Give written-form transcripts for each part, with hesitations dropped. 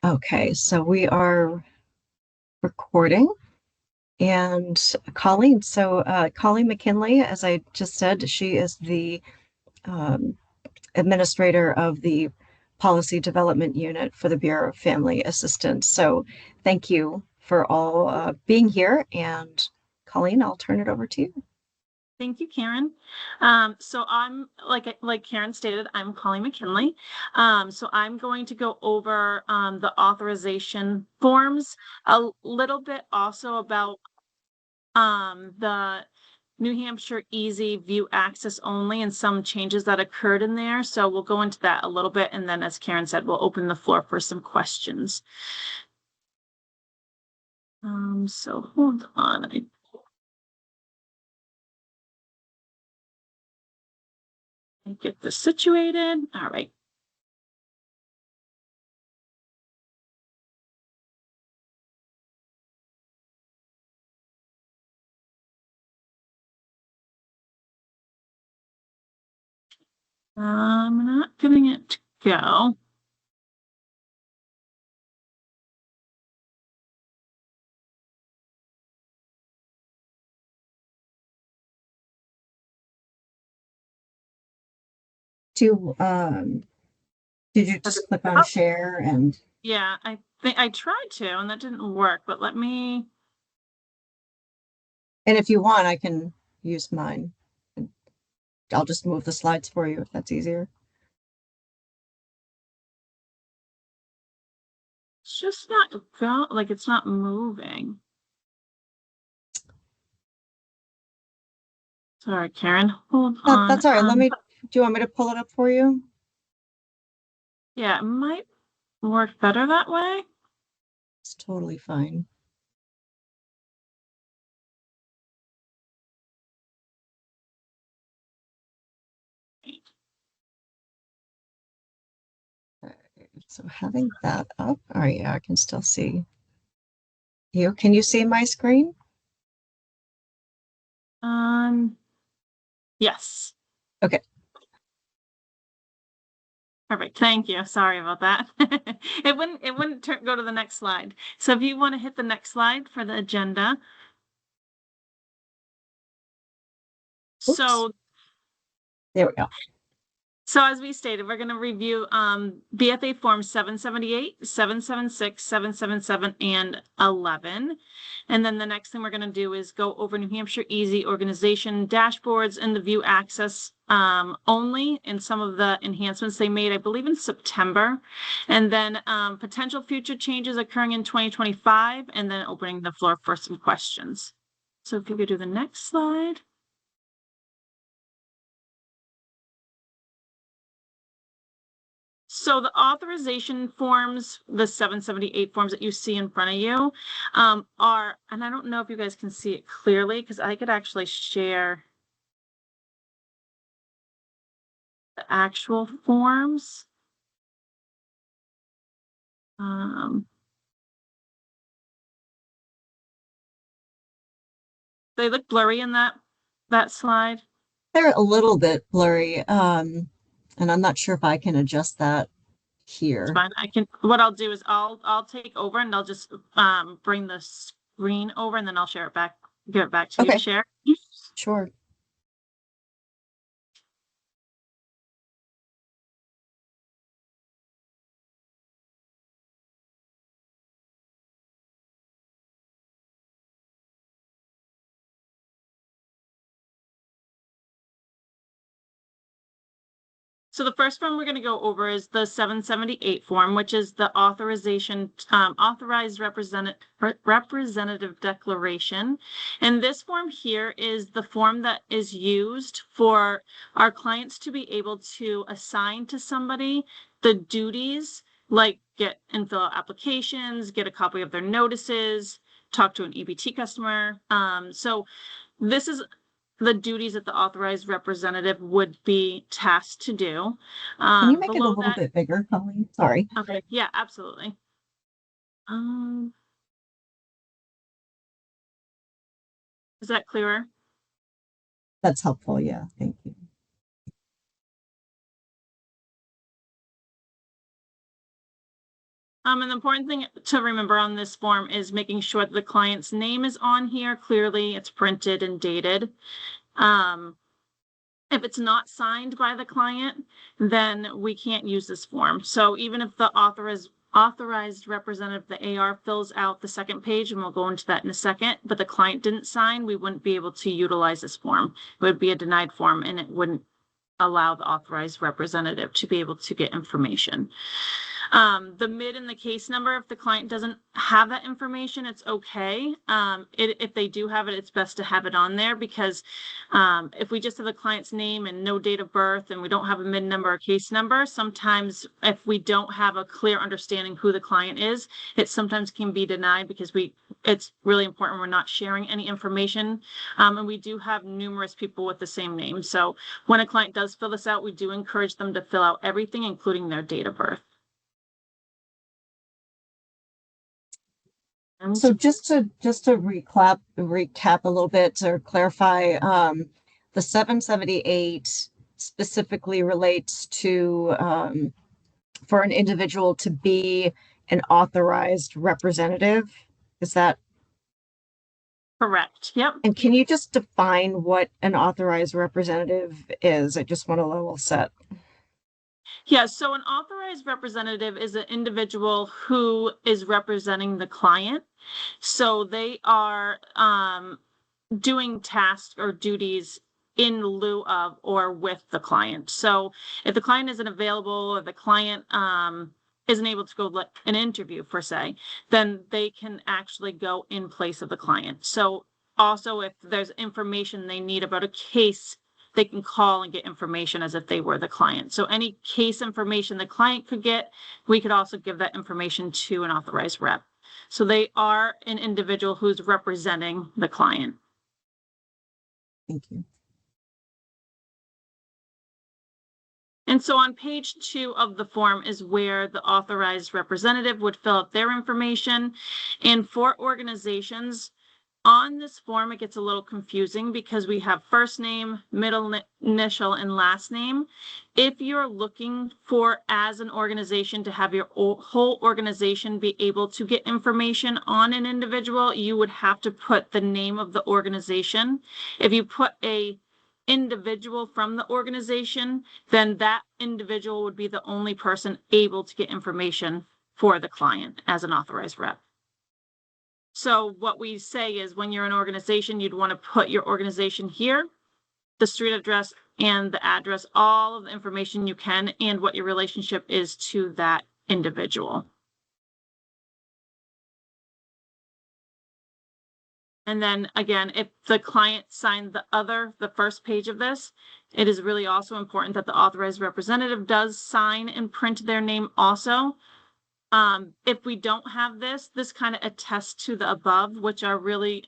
Okay, so we are recording. And Colleen McKinley, as I just said, she is the um, administrator of the Policy Development Unit for the Bureau of Family Assistance. So thank you for all being here. And Colleen, I'll turn it over to you. Thank you, Karen. So I'm like Karen stated, I'm Colleen McKinley. So I'm going to go over the authorization forms, a little bit also about the New Hampshire Easy View Access Only and some changes that occurred in there. So we'll go into that a little bit, and then, as Karen said, we'll open the floor for some questions. So hold on. I get this situated. All right. I'm not getting it to go. Do did you Okay. just click on Oh, share and yeah, I think I tried to, and that didn't work, but let me. if you want, I can use mine. I'll just move the slides for you if that's easier. It's just not go like it's not moving. Sorry, Karen. Hold on. That's all right. Do you want me to pull it up for you? Yeah, it might work better that way. It's totally fine. So having that up, all right, yeah, I can still see you. Can you see my screen? Um, yes. Okay. Perfect. Thank you. Sorry about that. It wouldn't go to the next slide. So if you want to hit the next slide for the agenda. Oops. So There we go. So as we stated, we're going to review BFA forms 778, 776, 777, and 11. And then the next thing we're going to do is go over New Hampshire Easy organization dashboards and the view access only, and some of the enhancements they made, I believe, in September. And then potential future changes occurring in 2025, and then opening the floor for some questions. So if you could do the next slide. So the authorization forms, the 778 forms that you see in front of you, are, and I don't know if you guys can see it clearly because I could actually share the actual forms. Um, they look blurry in that slide. They're a little bit blurry, and I'm not sure if I can adjust that It's here. fine. What I'll do is I'll take over and I'll just bring the screen over and then I'll share it back, give it back to you to Okay, share. sure. So the first one we're going to go over is the 778 form, which is the authorization, authorized representative declaration. And this form here is the form that is used for our clients to be able to assign to somebody the duties, like get and fill out applications, get a copy of their notices, talk to an EBT customer. So this is the duties that the authorized representative would be tasked to do. Can you make it a Below little that, bit bigger, Colleen? Sorry. okay, yeah, absolutely. Um, is that clearer? That's helpful. Yeah, thank you. And the important thing to remember on this form is making sure that the client's name is on here clearly, it's printed and dated. If it's not signed by the client, then we can't use this form. So even if the authorized representative, the AR, fills out the second page, and we'll go into that in a second, but the client didn't sign, we wouldn't be able to utilize this form. It would be a denied form, and it wouldn't allow the authorized representative to be able to get information. The MID and the case number, if the client doesn't have that information, it's okay. If they do have it, it's best to have it on there, because if we just have the client's name and no date of birth and we don't have a MID number or case number, sometimes if we don't have a clear understanding who the client is, it sometimes can be denied, because it's really important we're not sharing any information. And we do have numerous people with the same name. So when a client does fill this out, we do encourage them to fill out everything, including their date of birth. So just to recap a little bit or clarify, the 778 specifically relates to for an individual to be an authorized representative. Is that correct? Yep. And can you just define what an authorized representative is? I just want a level set. Yeah, so an authorized representative is an individual who is representing the client. So they are doing tasks or duties in lieu of or with the client. So if the client isn't available, or the client isn't able to go an interview per se, then they can actually go in place of the client. So also, if there's information they need about a case, they can call and get information as if they were the client. So any case information the client could get, we could also give that information to an authorized rep. So they are an individual who's representing the client. Thank you. And so on page 2 of the form is where the authorized representative would fill out their information. And for organizations, on this form, it gets a little confusing because we have first name, middle initial, and last name. If you're looking for, as an organization, to have your whole organization be able to get information on an individual, you would have to put the name of the organization. If you put a individual from the organization, then that individual would be the only person able to get information for the client as an authorized rep. So what we say is, when you're an organization, you'd want to put your organization here, the street address and the address, all of the information you can, and what your relationship is to that individual. And then again, if the client signed the first page of this, it is really also important that the authorized representative does sign and print their name also. If we don't have this kind of attests to the above, which are really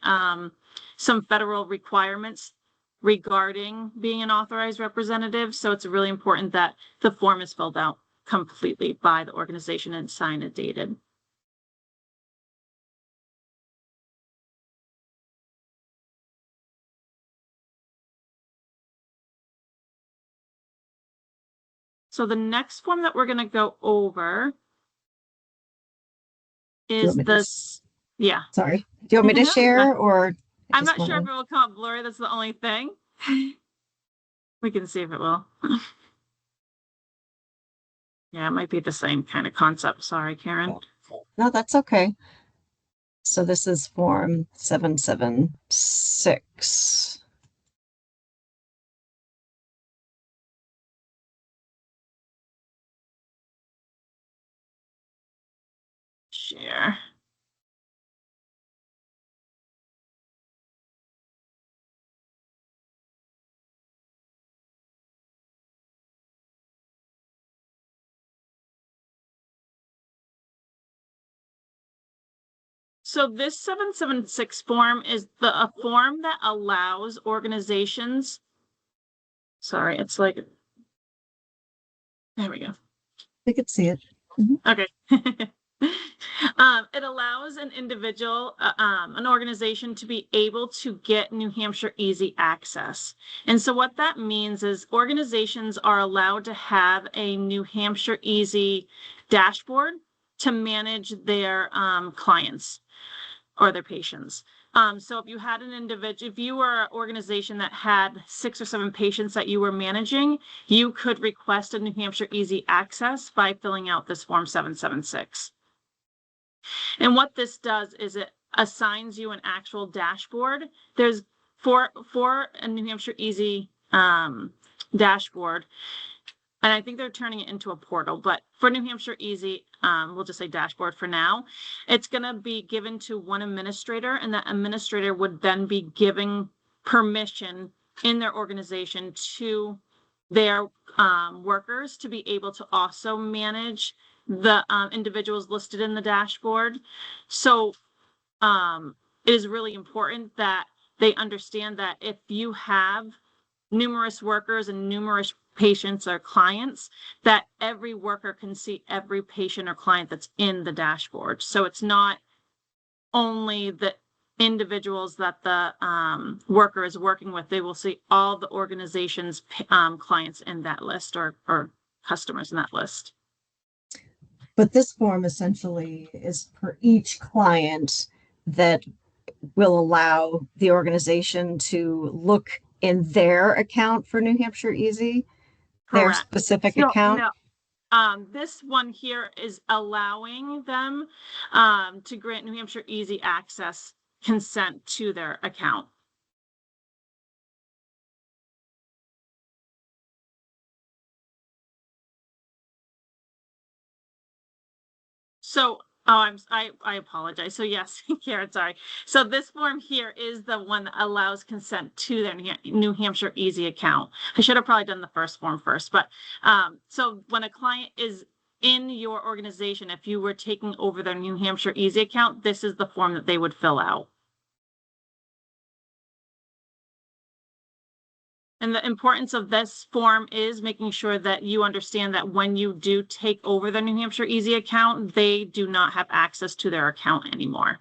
some federal requirements regarding being an authorized representative. So it's really important that the form is filled out completely by the organization and signed and dated. So the next form that we're going to go over is this. Yeah. Sorry. Do you want me to share, or? I'm not sure if it will come up blurry. That's the only thing. We can see if it will. Yeah, it might be the same kind of concept. Sorry, Karen. No, that's okay. So this is form 776. Share. So this 776 form is a form that allows organizations. Sorry, it's like, there we go. I could see it. Okay. It allows an individual, an organization, to be able to get New Hampshire Easy Access. And so what that means is organizations are allowed to have a New Hampshire Easy dashboard to manage their clients or their patients. So if you had an individual, if you were an organization that had 6 or 7 patients that you were managing, you could request a New Hampshire Easy Access by filling out this Form 776. And what this does is it assigns you an actual dashboard. There's for a New Hampshire Easy dashboard, and I think they're turning it into a portal, but for New Hampshire Easy, we'll just say dashboard for now. It's going to be given to one administrator, and that administrator would then be giving permission in their organization to their workers to be able to also manage the individuals listed in the dashboard. So it is really important that they understand that if you have numerous workers and numerous patients or clients, that every worker can see every patient or client that's in the dashboard. So it's not only the individuals that the worker is working with, they will see all the organization's clients in that list or customers in that list. But this form essentially is for each client that will allow the organization to look in their account for New Hampshire Easy, their Correct. specific account. No. This one here is allowing them to grant New Hampshire Easy Access consent to their account. So, I apologize. So yes, Karen, sorry. So this form here is the one that allows consent to their New Hampshire Easy account. I should have probably done the first form first, but so when a client is in your organization, if you were taking over their New Hampshire Easy account, this is the form that they would fill out. And the importance of this form is making sure that you understand that when you do take over the New Hampshire Easy account, they do not have access to their account anymore.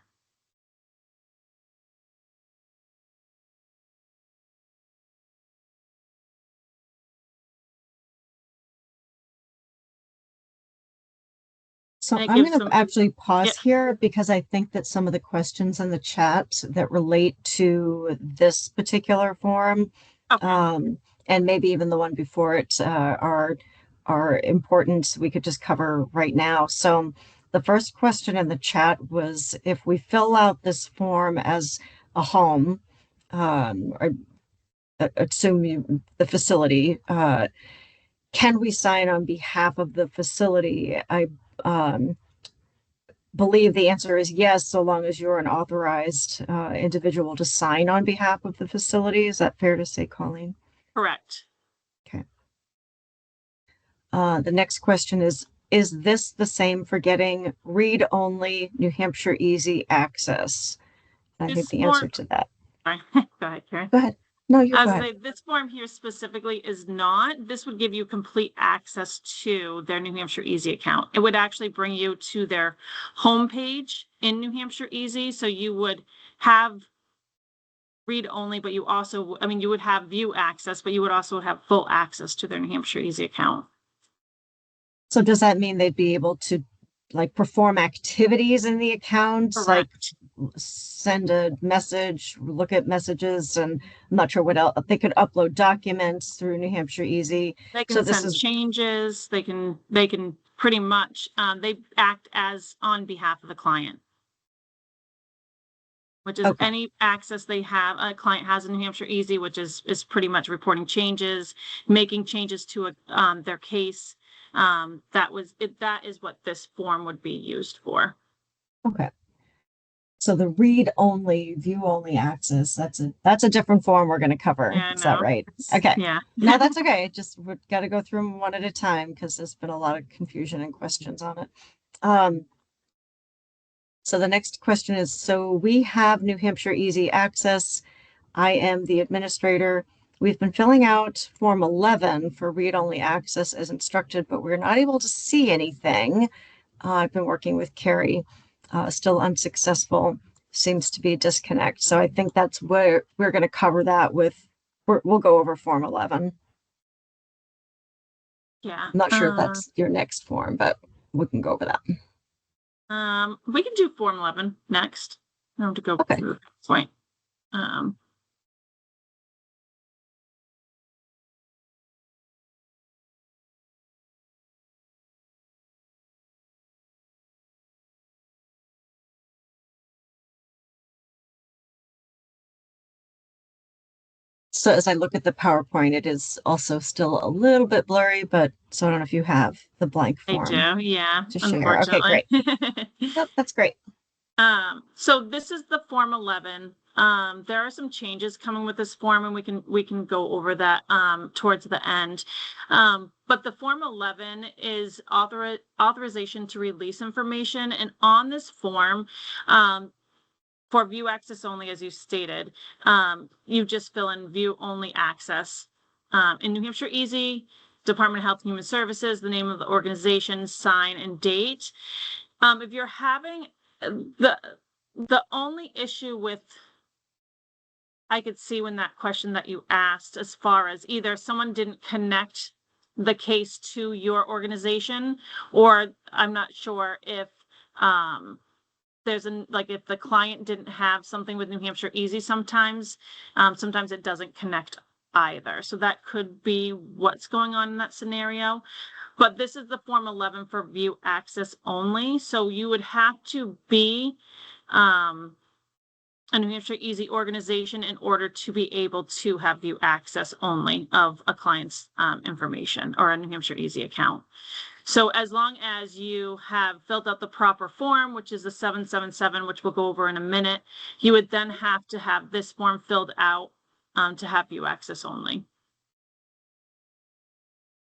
So I'm going to actually pause here because I think that some of the questions in the chat that relate to this particular form, and maybe even the one before it, are important. We could just cover right now. So the first question in the chat was, if we fill out this form as a home, or assume the facility, can we sign on behalf of the facility? I believe the answer is yes, so long as you're an authorized individual to sign on behalf of the facility. Is that fair to say, Colleen? Correct. Okay. The next question is this the same for getting read-only New Hampshire Easy Access? I think the answer to that. Go ahead, Karen. Go ahead. No, you go ahead. This form here specifically is not. This would give you complete access to their New Hampshire Easy account. It would actually bring you to their homepage in New Hampshire Easy. So you would have read only, but you also, I mean, you would have view access, but you would also have full access to their New Hampshire Easy account. So does that mean they'd be able to like perform activities in the account? Correct. Like send a message, look at messages, and I'm not sure what else. They could upload documents through New Hampshire Easy. They can send changes. They can pretty much, they act as on behalf of the client, which is any access they have, a client has in New Hampshire Easy, which is pretty much reporting changes, making changes to their case. That is what this form would be used for. Okay. So the read only, view only access, that's a different form we're going to cover. Yeah, is that right? Okay. Yeah. No, that's okay. Just we've got to go through them one at a time because there's been a lot of confusion and questions on it. So the next question is, so we have New Hampshire Easy Access. I am the administrator. We've been filling out Form 11 for read-only access as instructed, but we're not able to see anything. I've been working with Carrie, still unsuccessful. Seems to be a disconnect. So I think that's where we're going to cover that with. We'll go over Form 11. Yeah. I'm not sure if that's your next form, but we can go over that. We can do Form 11 next. I don't have to go Okay. through this point. Um, So as I look at the PowerPoint, it is also still a little bit blurry, but so I don't know if you have the blank I form do, yeah, to share. Okay, unfortunately. great. Yep, that's great. So this is the Form 11. There are some changes coming with this form, and we can go over that towards the end. But the Form 11 is authorization to release information, and on this form, for view access only, as you stated, you just fill in view only access. In New Hampshire Easy, Department of Health and Human Services, the name of the organization, sign, and date. If you're having the the only issue with I could see when that question that you asked, as far as either someone didn't connect the case to your organization, or I'm not sure if there's like if the client didn't have something with New Hampshire Easy sometimes it doesn't connect either. So that could be what's going on in that scenario. But this is the Form 11 for view access only. So you would have to be um, a New Hampshire Easy organization in order to be able to have view access only of a client's information, or a New Hampshire Easy account. So as long as you have filled out the proper form, which is the 777, which we'll go over in a minute, you would then have to have this form filled out to have view access only.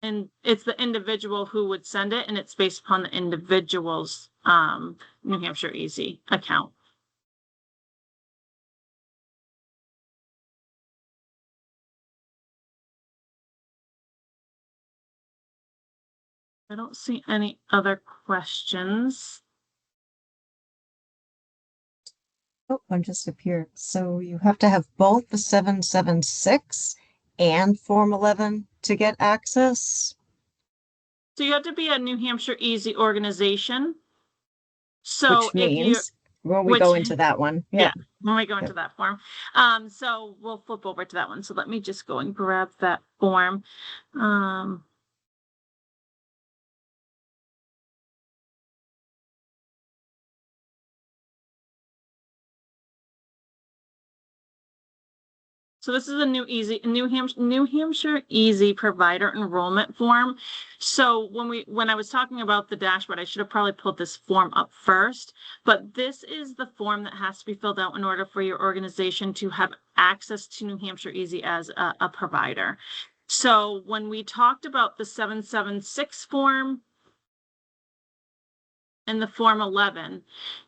And it's the individual who would send it, and it's based upon the individual's New Hampshire Easy account. I don't see any other questions. Oh, one just appeared. So you have to have both the 776 and Form 11 to get access? So you have to be a New Hampshire Easy organization. So Which if you, means when we go which, into that one. yeah, Yep. when we go into Yep. that form. So we'll flip over to that one. So let me just go and grab that form. Um, So this is a New Hampshire Easy provider enrollment form. So when I was talking about the dashboard, I should have probably pulled this form up first, but this is the form that has to be filled out in order for your organization to have access to New Hampshire Easy as a provider. So when we talked about the 776 form and the Form 11,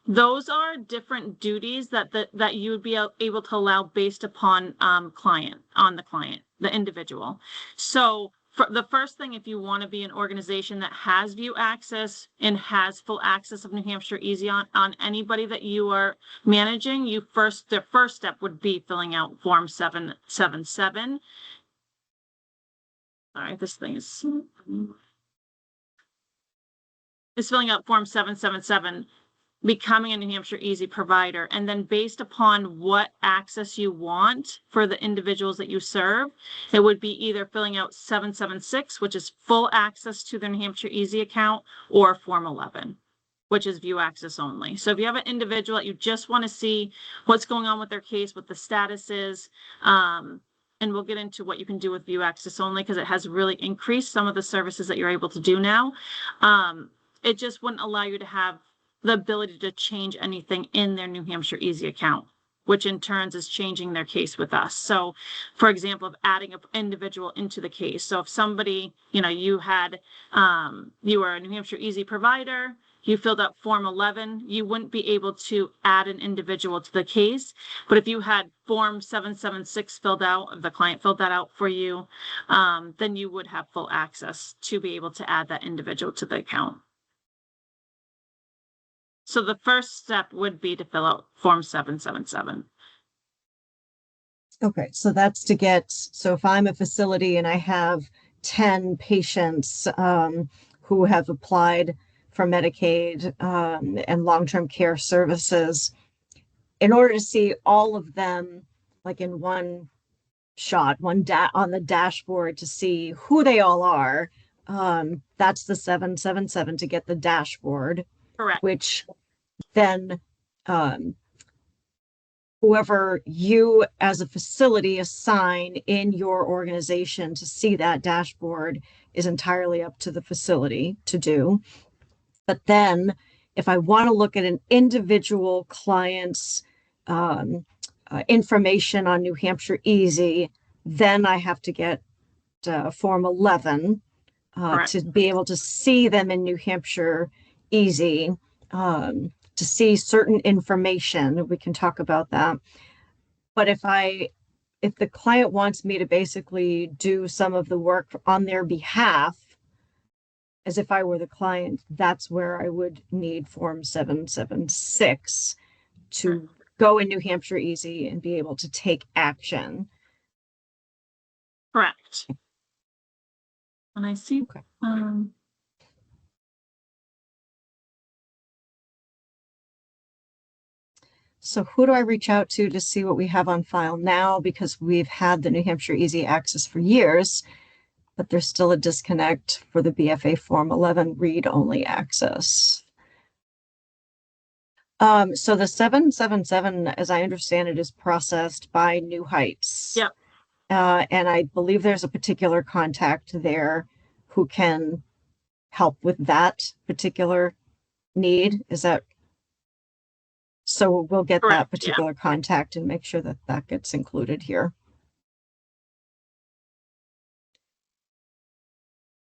those are different duties that you would be able to allow based upon the client, the individual. So for the first thing, if you want to be an organization that has view access and has full access of New Hampshire Easy on anybody that you are managing, the first step would be filling out Form 777. Sorry, this thing is filling out Form 777, becoming a New Hampshire Easy provider. And then based upon what access you want for the individuals that you serve, it would be either filling out 776, which is full access to their New Hampshire Easy account, or Form 11, which is view access only. So if you have an individual that you just want to see what's going on with their case, what the status is, and we'll get into what you can do with view access only, because it has really increased some of the services that you're able to do now. It just wouldn't allow you to have the ability to change anything in their New Hampshire Easy account, which in turns is changing their case with us. So for example, of adding an individual into the case. So if somebody, you were a New Hampshire Easy provider, you filled out Form 11, you wouldn't be able to add an individual to the case. But if you had Form 776 filled out, if the client filled that out for you, then you would have full access to be able to add that individual to the account. So the first step would be to fill out Form 777. Okay, so that's to get, so if I'm a facility and I have 10 patients who have applied for Medicaid and long-term care services, in order to see all of them like in one shot, on the dashboard to see who they all are. That's the 777 to get the dashboard, Correct. which then um, whoever you as a facility assign in your organization to see that dashboard is entirely up to the facility to do. But then if I want to look at an individual client's information on New Hampshire Easy, then I have to get Form 11 Correct. to be able to see them in New Hampshire Easy, to see certain information. We can talk about that. But if the client wants me to basically do some of the work on their behalf, as if I were the client, that's where I would need Form 776 to go in New Hampshire Easy and be able to take action. Correct. And I see. Okay. So who do I reach out to see what we have on file now? Because we've had the New Hampshire Easy Access for years, but there's still a disconnect for the BFA Form 11 read-only access. So the 777, as I understand it, is processed by New Heights. Yep. And I believe there's a particular contact there who can help with that particular need. Is that? So we'll get Correct, that particular contact and make sure that that gets included here.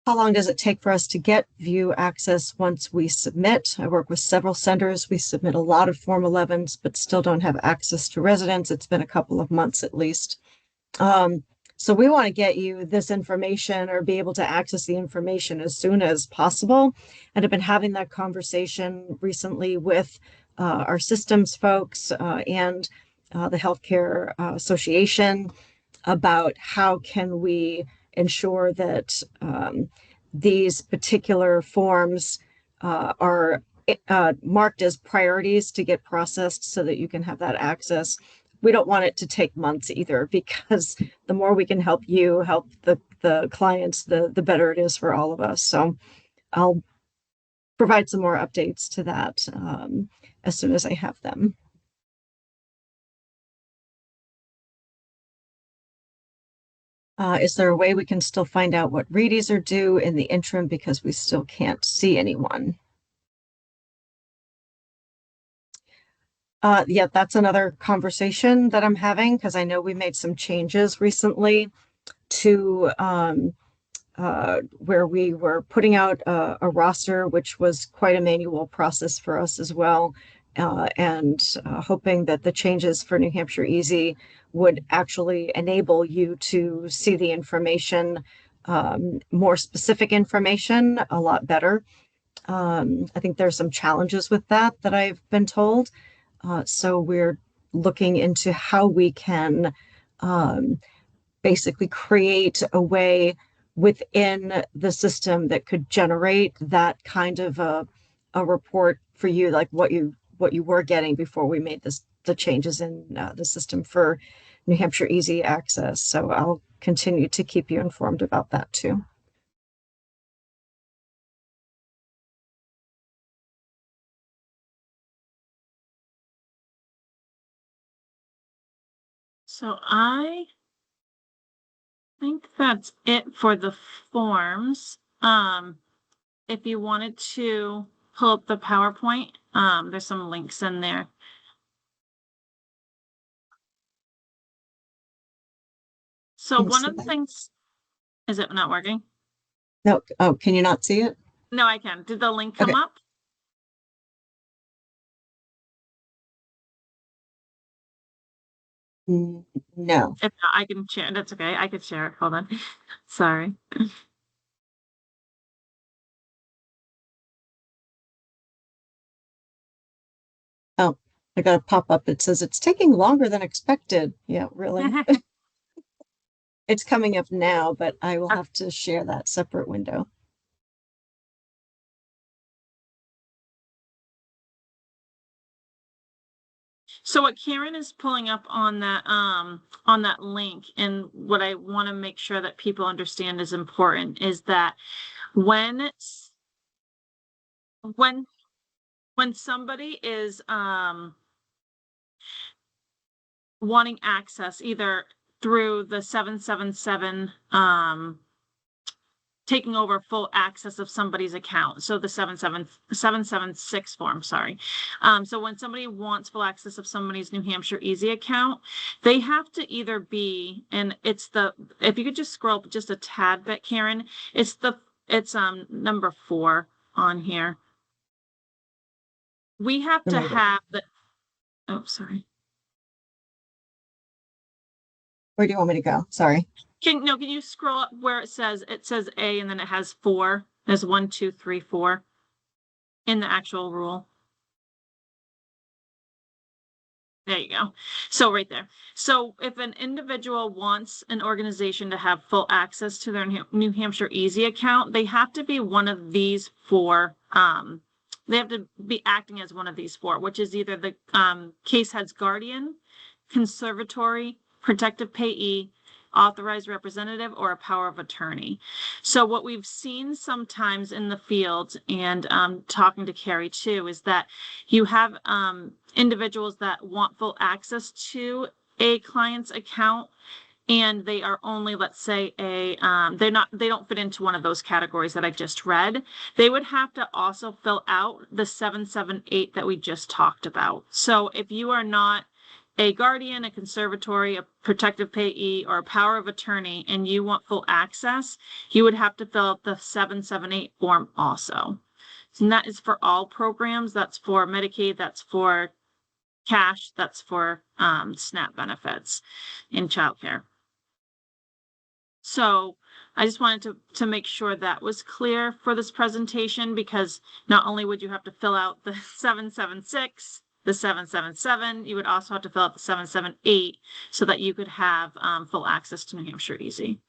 How long does it take for us to get view access once we submit? I work with several centers. We submit a lot of Form 11s, but still don't have access to residents. It's been a couple of months at least. So we want to get you this information or be able to access the information as soon as possible. And I've been having that conversation recently with our systems folks and the Healthcare Association about how can we ensure that these particular forms are marked as priorities to get processed so that you can have that access. We don't want it to take months either, because the more we can help you help the clients, the better it is for all of us. So I'll provide some more updates to that as soon as I have them. Is there a way we can still find out what readies are due in the interim because we still can't see anyone? Yeah, that's another conversation that I'm having, because I know we made some changes recently to where we were putting out a roster, which was quite a manual process for us as well, and hoping that the changes for New Hampshire Easy would actually enable you to see the information, more specific information, a lot better. I think there's some challenges with that I've been told. So we're looking into how we can basically create a way within the system that could generate that kind of a report for you, like what you were getting before we made the changes in the system for New Hampshire Easy Access. So I'll continue to keep you informed about that too. So I think that's it for the forms. If you wanted to pull up the PowerPoint, there's some links in there. So one of the things, is it not working? No. Oh, can you not see it? No, I can. Did the link come up? No. If not, I can share. That's okay. I could share it. Hold on. Sorry. Oh, I got a pop-up that says it's taking longer than expected. Yeah, really. It's coming up now, but I will have to share that separate window. So what Karen is pulling up on that link, and what I want to make sure that people understand is important, is that when when somebody is wanting access either through the 777 taking over full access of somebody's account. So the 776 form, sorry. So when somebody wants full access of somebody's New Hampshire Easy account, they have to either be, and it's if you could just scroll up just a tad bit, Karen, it's number 4 on here. We have to have oh, sorry. Where do you want me to go? Sorry. Can you scroll up where it says A and then it has 4? There's 1, 2, 3, 4 in the actual rule. There you go. So right there. So if an individual wants an organization to have full access to their New Hampshire Easy account, they have to be one of these 4. They have to be acting as one of these 4, which is either the case head's guardian, conservatory, protective payee, authorized representative, or a power of attorney. So what we've seen sometimes in the field, and talking to Carrie too, is that you have individuals that want full access to a client's account, and they are only, let's say, they don't fit into one of those categories that I just read. They would have to also fill out the 778 that we just talked about. So if you are not a guardian, a conservatory, a protective payee, or a power of attorney, and you want full access, you would have to fill out the 778 form also. And that is for all programs. That's for Medicaid, that's for cash, that's for SNAP benefits in childcare. So I just wanted to make sure that was clear for this presentation, because not only would you have to fill out the 776, the 777, you would also have to fill out the 778 so that you could have full access to New Hampshire Easy.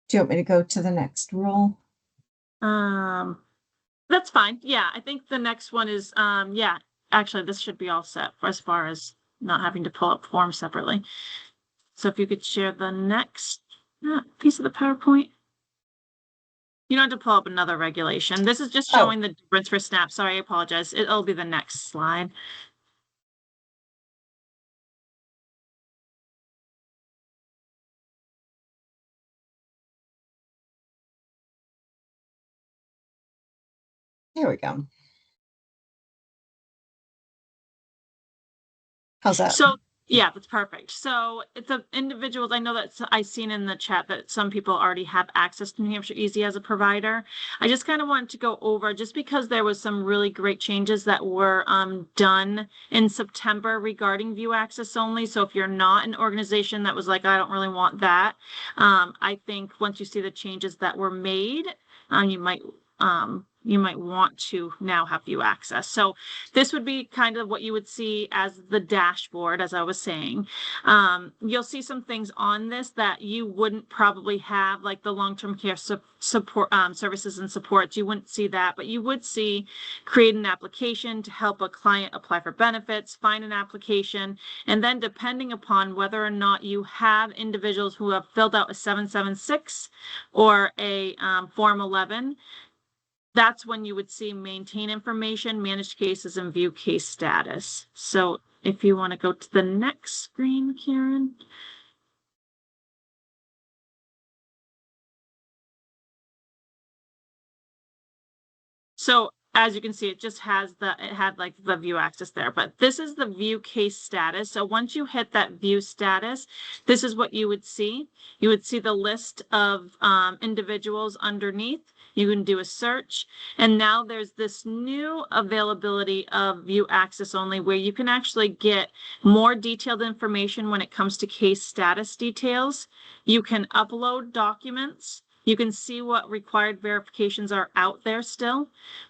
Do you want me to go to the next rule? That's fine. Yeah, I think the next one is, yeah, actually this should be all set as far as not having to pull up forms separately. So if you could share the next piece of the PowerPoint. You don't have to pull up another regulation. This is just showing the difference for SNAP. Sorry, I apologize. It'll be the next slide. Here we go. How's that? So yeah, that's perfect. So the individuals, I know that I've seen in the chat that some people already have access to New Hampshire Easy as a provider. I just kind of wanted to go over, just because there was some really great changes that were done in September regarding view access only. So if you're not an organization that was like, I don't really want that, I think once you see the changes that were made, you might want to now have view access. So this would be kind of what you would see as the dashboard, as I was saying. You'll see some things on this that you wouldn't probably have, like the long-term care support services and supports. You wouldn't see that, but you would see create an application to help a client apply for benefits, find an application, and then depending upon whether or not you have individuals who have filled out a 776 or a Form 11, that's when you would see maintain information, managed cases, and view case status. So if you want to go to the next screen, Karen. So as you can see, it just has it had like the view access there, but this is the view case status. So once you hit that view status, this is what you would see. You would see the list of individuals underneath. You can do a search, and now there's this new availability of view access only, where you can actually get more detailed information when it comes to case status details. You can upload documents. You can see what required verifications are out there still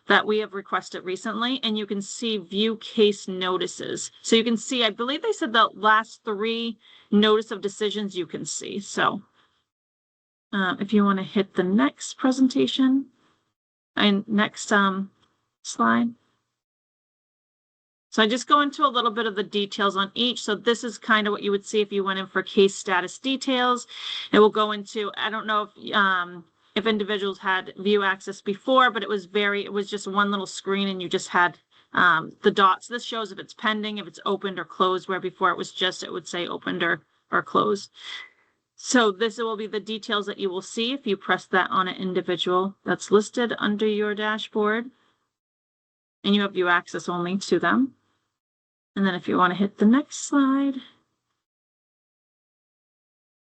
that we have requested recently, and you can see view case notices. So you can see, I believe they said the last 3 notice of decisions you can see. So if you want to hit the next presentation and next slide. So I just go into a little bit of the details on each. So this is kind of what you would see if you went in for case status details. It will go into, I don't know if individuals had view access before, but it was just one little screen and you just had the dots. This shows if it's pending, if it's opened or closed, where before it would say opened or closed. So this will be the details that you will see if you press that on an individual that's listed under your dashboard and you have view access only to them. And then if you want to hit the next slide.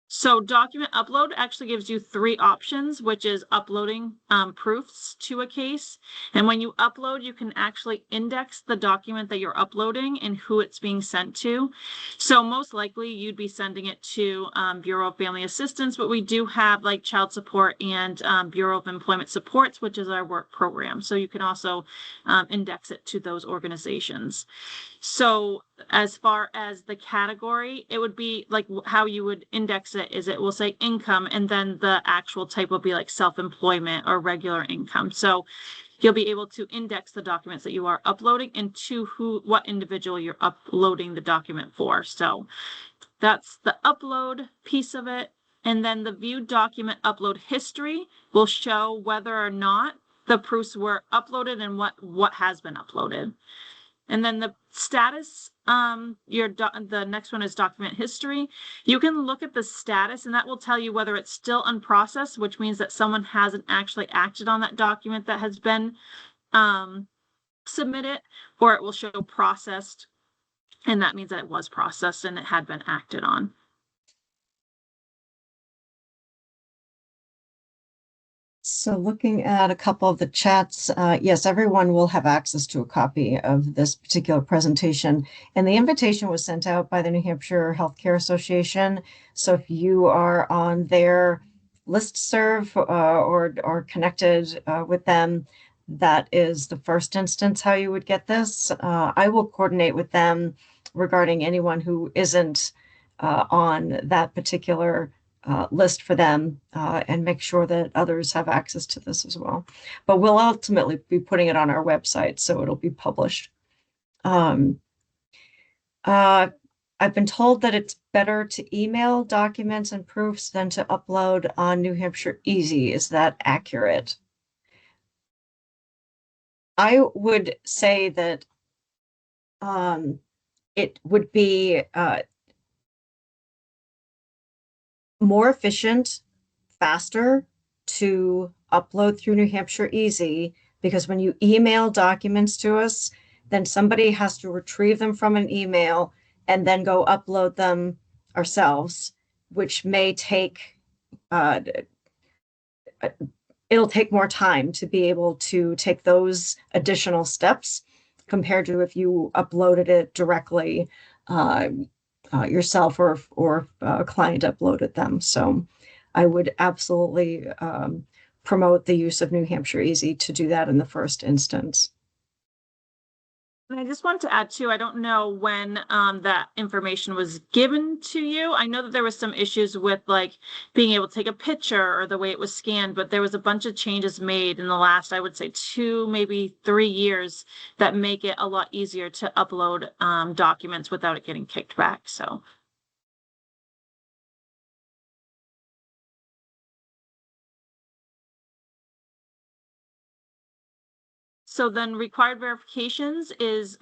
So document upload actually gives you 3 options, which is uploading proofs to a case. And when you upload, you can actually index the document that you're uploading and who it's being sent to. So most likely you'd be sending it to Bureau of Family Assistance, but we do have like Child Support and Bureau of Employment Supports, which is our work program. So you can also index it to those organizations. So as far as the category, it would be like how you would index it is it will say income, and then the actual type will be like self-employment or regular income. So you'll be able to index the documents that you are uploading and to what individual you're uploading the document for. So that's the upload piece of it. And then the view document upload history will show whether or not the proofs were uploaded and what has been uploaded. And then the status, the next one is document history. You can look at the status and that will tell you whether it's still unprocessed, which means that someone hasn't actually acted on that document that has been submitted, or it will show processed. And that means that it was processed and it had been acted on. So looking at a couple of the chats, yes, everyone will have access to a copy of this particular presentation. And the invitation was sent out by the New Hampshire Healthcare Association. So if you are on their listserv or connected with them, that is the first instance how you would get this. I will coordinate with them regarding anyone who isn't on that particular list for them and make sure that others have access to this as well. But we'll ultimately be putting it on our website, so it'll be published. I've been told that it's better to email documents and proofs than to upload on New Hampshire Easy. Is that accurate? I would say that it would be more efficient, faster to upload through New Hampshire Easy, because when you email documents to us, then somebody has to retrieve them from an email and then go upload them ourselves, which may take, it'll take more time to be able to take those additional steps compared to if you uploaded it directly yourself or a client uploaded them. So I would absolutely promote the use of New Hampshire Easy to do that in the first instance. And I just want to add too, I don't know when that information was given to you. I know that there was some issues with like being able to take a picture or the way it was scanned, but there was a bunch of changes made in the last, I would say 2, maybe 3 years that make it a lot easier to upload documents without it getting kicked back. So. So then required verifications is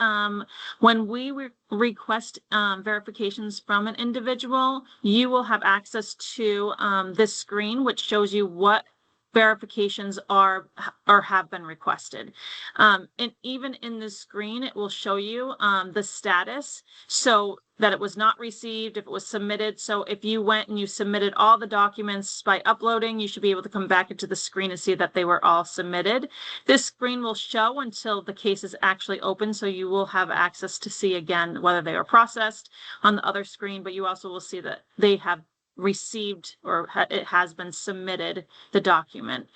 when we request verifications from an individual, you will have access to this screen, which shows you what verifications are or have been requested. And even in this screen, it will show you the status. So that it was not received, if it was submitted. So if you went and you submitted all the documents by uploading, you should be able to come back into the screen and see that they were all submitted. This screen will show until the case is actually open, so you will have access to see again whether they were processed on the other screen, but you also will see that they have received or it has been submitted the document.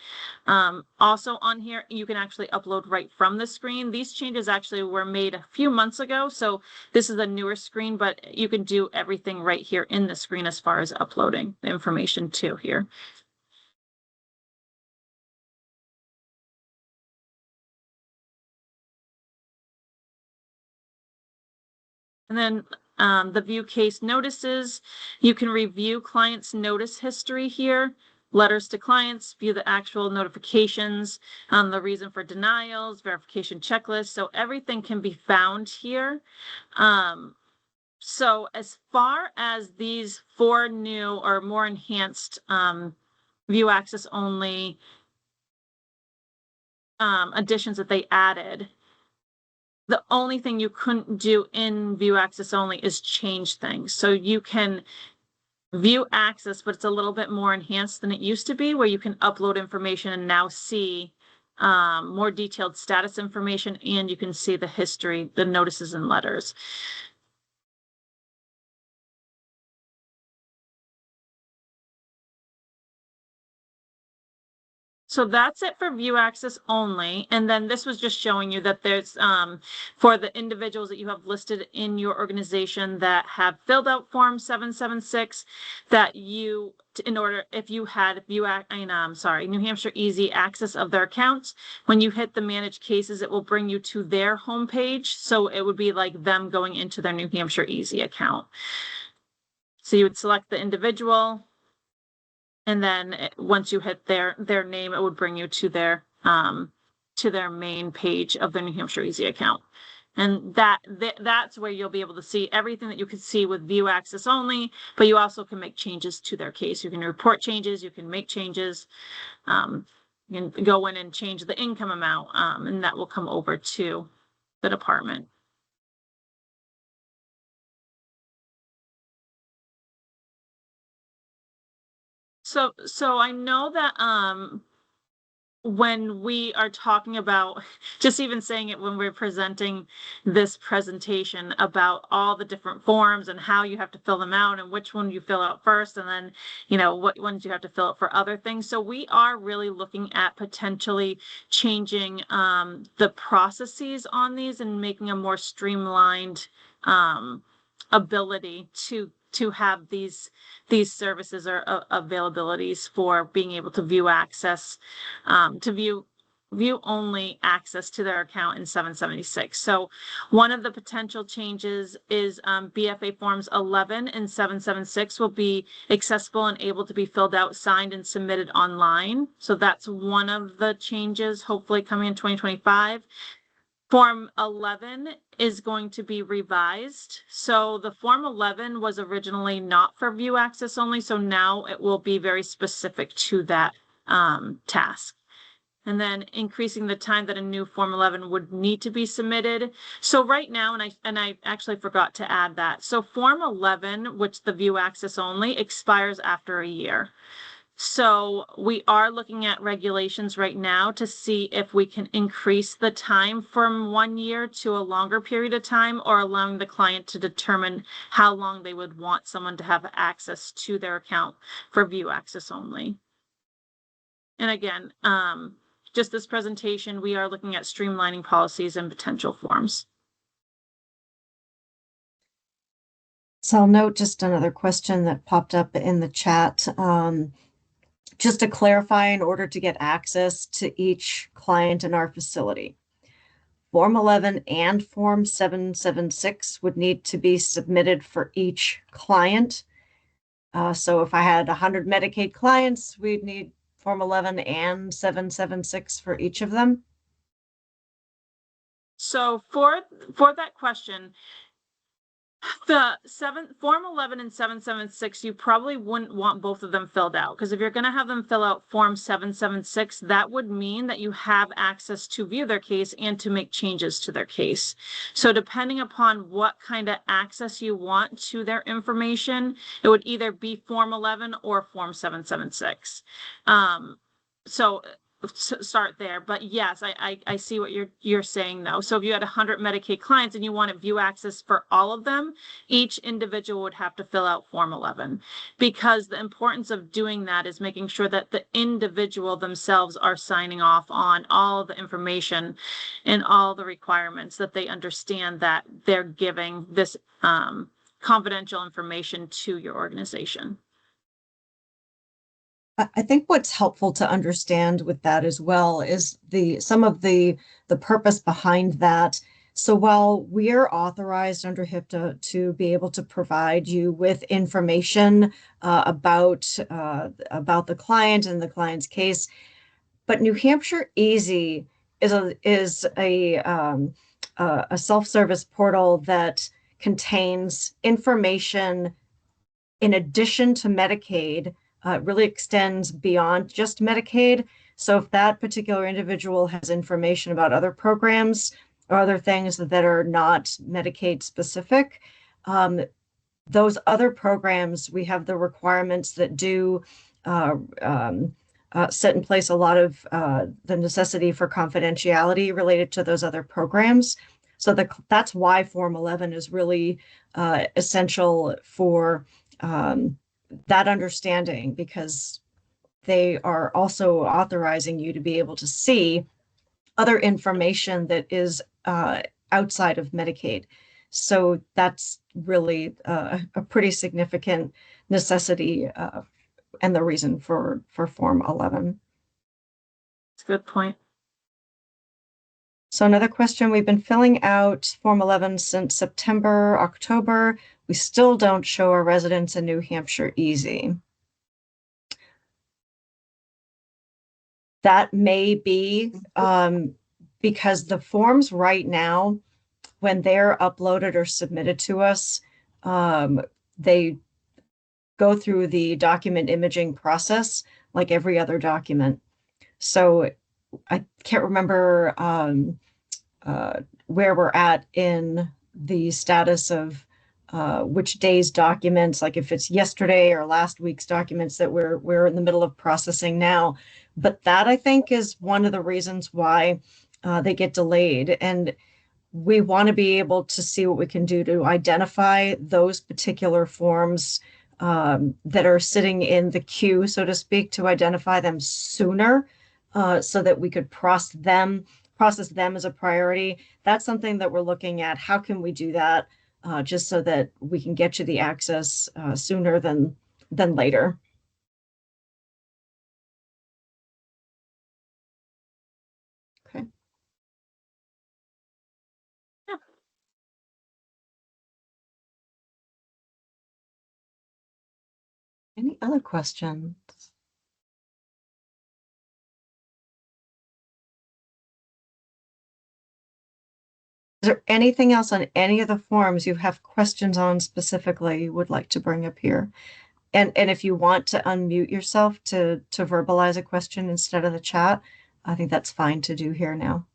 Also on here, you can actually upload right from the screen. These changes actually were made a few months ago, so this is a newer screen, but you can do everything right here in the screen as far as uploading the information to here. And then the view case notices, you can review clients' notice history here, letters to clients, view the actual notifications, the reason for denials, verification checklist. So everything can be found here. So as far as these 4 new or more enhanced view access only additions that they added, the only thing you couldn't do in view access only is change things. So you can view access, but it's a little bit more enhanced than it used to be, where you can upload information and now see more detailed status information, and you can see the history, the notices and letters. So that's it for view access only. And then this was just showing you that there's, for the individuals that you have listed in your organization that have filled out Form 776, that you, in order, if you had New Hampshire Easy access of their accounts, when you hit the manage cases, it will bring you to their homepage. So it would be like them going into their New Hampshire Easy account. So you would select the individual, and then once you hit their name, it would bring you to their main page of their New Hampshire Easy account. And that's where you'll be able to see everything that you could see with view access only, but you also can make changes to their case. You can report changes, you can make changes, you can go in and change the income amount, and that will come over to the department. So I know that when we are talking about, just even saying it when we're presenting this presentation about all the different forms and how you have to fill them out and which one you fill out first, and then, you know, what ones you have to fill out for other things. So we are really looking at potentially changing the processes on these and making a more streamlined ability to have these services or availabilities for being able to view access, to view only access to their account in 776. So one of the potential changes is BFA Forms 11 and 776 will be accessible and able to be filled out, signed, and submitted online. So that's one of the changes, hopefully coming in 2025. Form 11 is going to be revised. So the Form 11 was originally not for view access only, so now it will be very specific to that task. And then increasing the time that a new Form 11 would need to be submitted. So right now, and I actually forgot to add that. So Form 11, which the view access only, expires after a year. So we are looking at regulations right now to see if we can increase the time from 1 year to a longer period of time, or allowing the client to determine how long they would want someone to have access to their account for view access only. And again, just this presentation, we are looking at streamlining policies and potential forms. So I'll note just another question that popped up in the chat. Just to clarify, in order to get access to each client in our facility, Form 11 and Form 776 would need to be submitted for each client. So if I had 100 Medicaid clients, we'd need Form 11 and 776 for each of them. So for that question, the Form 11 and 776, you probably wouldn't want both of them filled out, because if you're going to have them fill out Form 776, that would mean that you have access to view their case and to make changes to their case. So depending upon what kind of access you want to their information, it would either be Form 11 or Form 776. So start there. But yes, I see what you're saying though. So if you had 100 Medicaid clients and you wanted view access for all of them, each individual would have to fill out Form 11, because the importance of doing that is making sure that the individual themselves are signing off on all the information and all the requirements, that they understand that they're giving this confidential information to your organization. I think what's helpful to understand with that as well is some of the purpose behind that. So while we're authorized under HIPAA to be able to provide you with information about the client and the client's case, but New Hampshire Easy is a self-service portal that contains information in addition to Medicaid. Really extends beyond just Medicaid. So if that particular individual has information about other programs or other things that are not Medicaid specific, those other programs, we have the requirements that do uh, um, set in place a lot of the necessity for confidentiality related to those other programs. So that's why Form 11 is really essential for that understanding, because they are also authorizing you to be able to see other information that is outside of Medicaid. So that's really a pretty significant necessity and the reason for Form 11. That's a good point. So another question, we've been filling out Form 11 since September, October. We still don't show our residents in New Hampshire Easy. That may be because the forms right now, when they're uploaded or submitted to us, they go through the document imaging process like every other document. So I can't remember where we're at in the status of which day's documents, like if it's yesterday or last week's documents that we're in the middle of processing now. But that, I think, is one of the reasons why they get delayed. And we want to be able to see what we can do to identify those particular forms that are sitting in the queue, so to speak, to identify them sooner so that we could process them as a priority. That's something that we're looking at. How can we do that just so that we can get you the access sooner than later? Okay. Yeah. Any other questions? Is there anything else on any of the forms you have questions on specifically you would like to bring up here? And if you want to unmute yourself to verbalize a question instead of the chat, I think that's fine to do here now.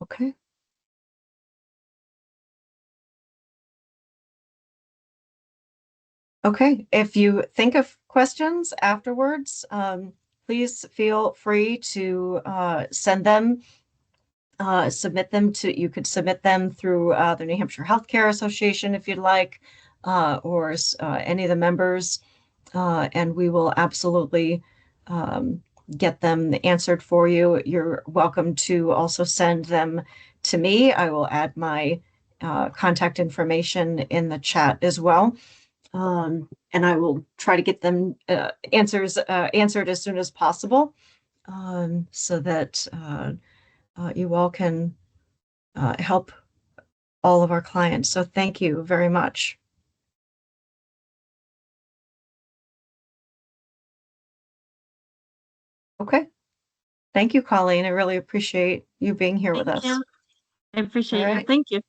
Okay. Okay. If you think of questions afterwards, please feel free to send them, submit them to, you could submit them through the New Hampshire Healthcare Association if you'd like, or any of the members, and we will absolutely get them answered for you. You're welcome to also send them to me. I will add my contact information in the chat as well. And I will try to get them answered as soon as possible, so that you all can help all of our clients. So thank you very much. Okay. Thank you, Colleen. I really appreciate you being here with us. You. I appreciate All you. right. Thank you.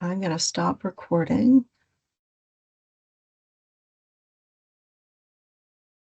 I'm going to stop recording.